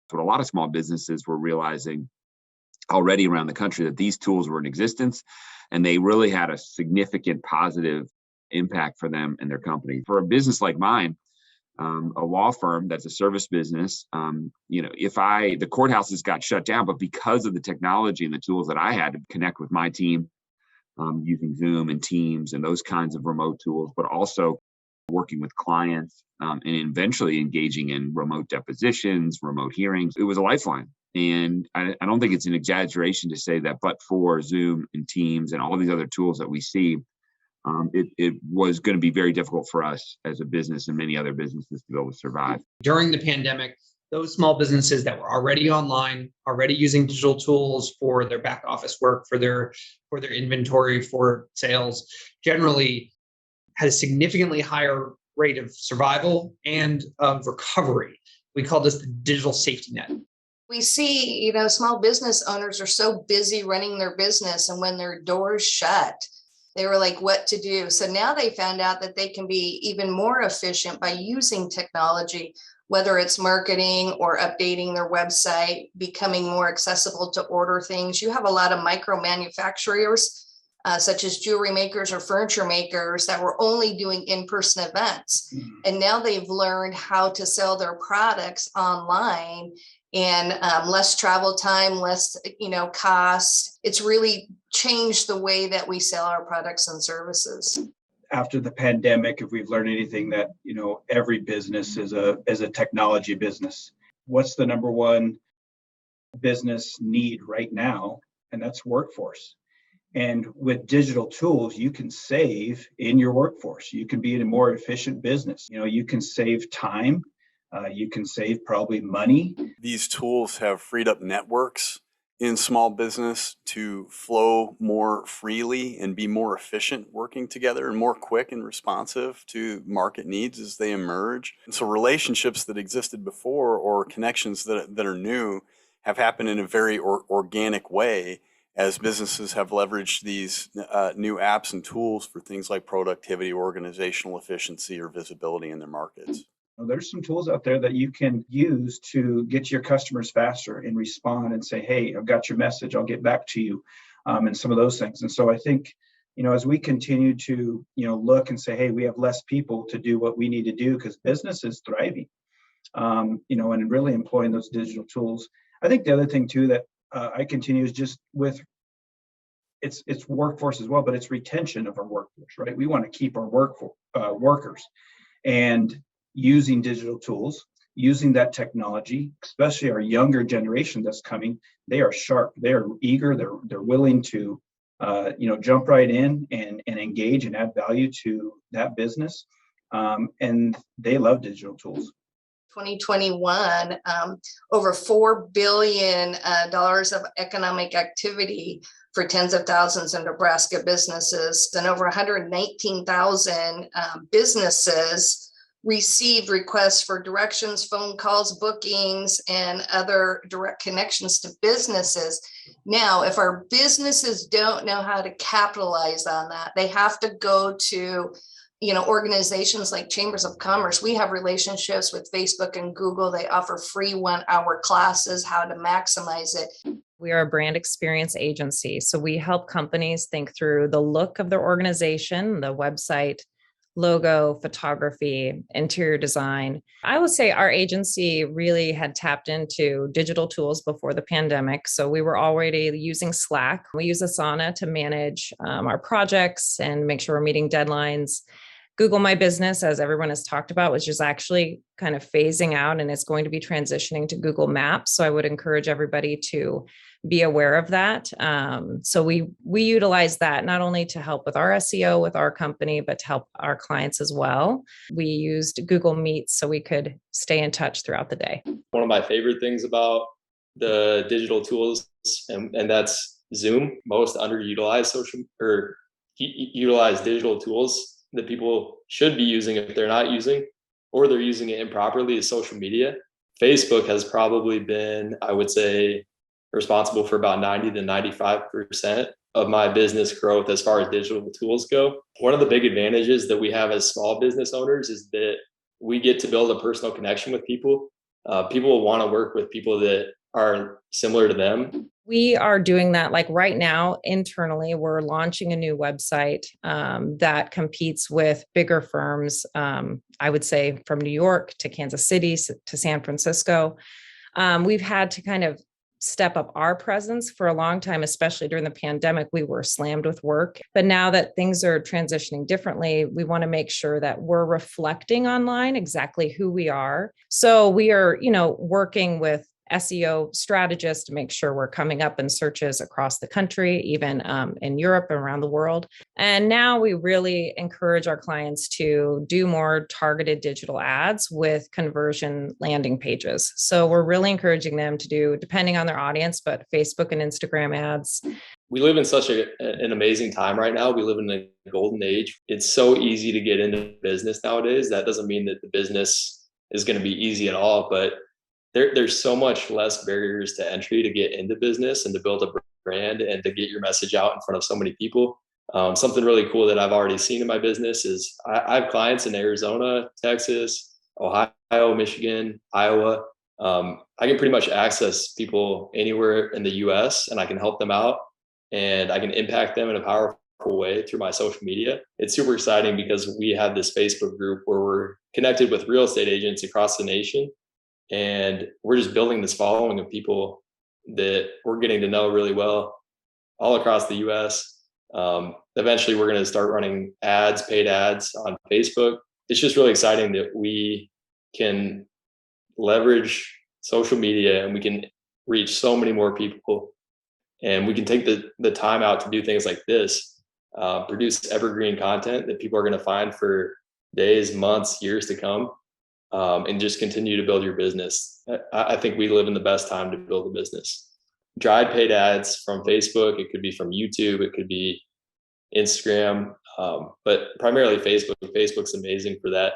But a lot of small businesses were realizing already around the country that these tools were in existence, and they really had a significant positive impact for them and their company. For a business like mine, a law firm that's a service business, if the courthouses got shut down, but because of the technology and the tools that I had to connect with my team, using Zoom and Teams and those kinds of remote tools, but also working with clients, and eventually engaging in remote depositions, remote hearings. It was a lifeline. And I don't think it's an exaggeration to say that, but for Zoom and Teams and all these other tools that we see, it was going to be very difficult for us as a business and many other businesses to be able to survive. During the pandemic, those small businesses that were already online, already using digital tools for their back office work, for their inventory, for sales, generally had a significantly higher rate of survival and of recovery. We call this the digital safety net. We see, small business owners are so busy running their business, and when their doors shut, they were like, what to do? So now they found out that they can be even more efficient by using technology, whether it's marketing or updating their website, becoming more accessible to order things. You have a lot of micro manufacturers, such as jewelry makers or furniture makers, that were only doing in-person events. And now they've learned how to sell their products online, and less travel time, less, cost. It's really changed the way that we sell our products and services. After the pandemic, if we've learned anything, that every business is a technology business. What's the number one business need right now? And that's workforce. And with digital tools, you can save in your workforce. You can be in a more efficient business. You can save time. You can save probably money. These tools have freed up networks in small business to flow more freely and be more efficient working together and more quick and responsive to market needs as they emerge. And so relationships that existed before, or connections that are new, have happened in a very organic way as businesses have leveraged these new apps and tools for things like productivity, organizational efficiency, or visibility in their markets. There's some tools out there that you can use to get to your customers faster and respond and say, hey, I've got your message, I'll get back to you, and some of those things. And so I think, as we continue to, look and say, hey, we have less people to do what we need to do because business is thriving, and really employing those digital tools. I think the other thing too that I continue is just with it's workforce as well, but it's retention of our workforce, right? We want to keep our workers, and using digital tools, using that technology, especially our younger generation that's coming. They are sharp, they are eager, they're willing to jump right in and engage and add value to that business, and they love digital tools. 2021, over $4 billion of economic activity for tens of thousands of Nebraska businesses, and over 119,000 businesses received requests for directions, phone calls, bookings, and other direct connections to businesses. Now, if our businesses don't know how to capitalize on that, they have to go to organizations like Chambers of Commerce. We have relationships with Facebook and Google. They offer free 1-hour classes, how to maximize it. We are a brand experience agency. So we help companies think through the look of their organization, the website, logo, photography, interior design. I would say our agency really had tapped into digital tools before the pandemic. So we were already using Slack. We use Asana to manage our projects and make sure we're meeting deadlines. Google My Business, as everyone has talked about, which is actually kind of phasing out, and it's going to be transitioning to Google Maps. So I would encourage everybody to be aware of that. So we utilize that not only to help with our SEO with our company, but to help our clients as well. We used Google Meet so we could stay in touch throughout the day. One of my favorite things about the digital tools, and that's Zoom, most underutilized utilized digital tools that people should be using if they're not using, or they're using it improperly, is social media. Facebook has probably been, I would say, responsible for about 90 to 95% of my business growth as far as digital tools go. One of the big advantages that we have as small business owners is that we get to build a personal connection with people People will want to work with people that are similar to them. We are doing that. Like right now, internally, we're launching a new website that competes with bigger firms. I would say from New York to Kansas City to San Francisco. We've had to kind of step up our presence for a long time, especially during the pandemic. We were slammed with work. But now that things are transitioning differently, we want to make sure that we're reflecting online exactly who we are. So we are, working with SEO strategists to make sure we're coming up in searches across the country, even in Europe and around the world. And now we really encourage our clients to do more targeted digital ads with conversion landing pages. So we're really encouraging them to do, depending on their audience, but Facebook and Instagram ads. We live in such an amazing time right now. We live in a golden age. It's so easy to get into business nowadays. That doesn't mean that the business is going to be easy at all, but there's so much less barriers to entry to get into business and to build a brand and to get your message out in front of so many people. Something really cool that I've already seen in my business is I have clients in Arizona, Texas, Ohio, Michigan, Iowa. I can pretty much access people anywhere in the US and I can help them out and I can impact them in a powerful way through my social media. It's super exciting because we have this Facebook group where we're connected with real estate agents across the nation. And we're just building this following of people that we're getting to know really well all across the US. Eventually, we're going to start running ads, paid ads on Facebook. It's just really exciting that we can leverage social media and we can reach so many more people. And we can take the time out to do things like this, produce evergreen content that people are going to find for days, months, years to come. And just continue to build your business. I think we live in the best time to build a business. Dried paid ads from Facebook. It could be from YouTube. It could be Instagram, but primarily Facebook. Facebook's amazing for that.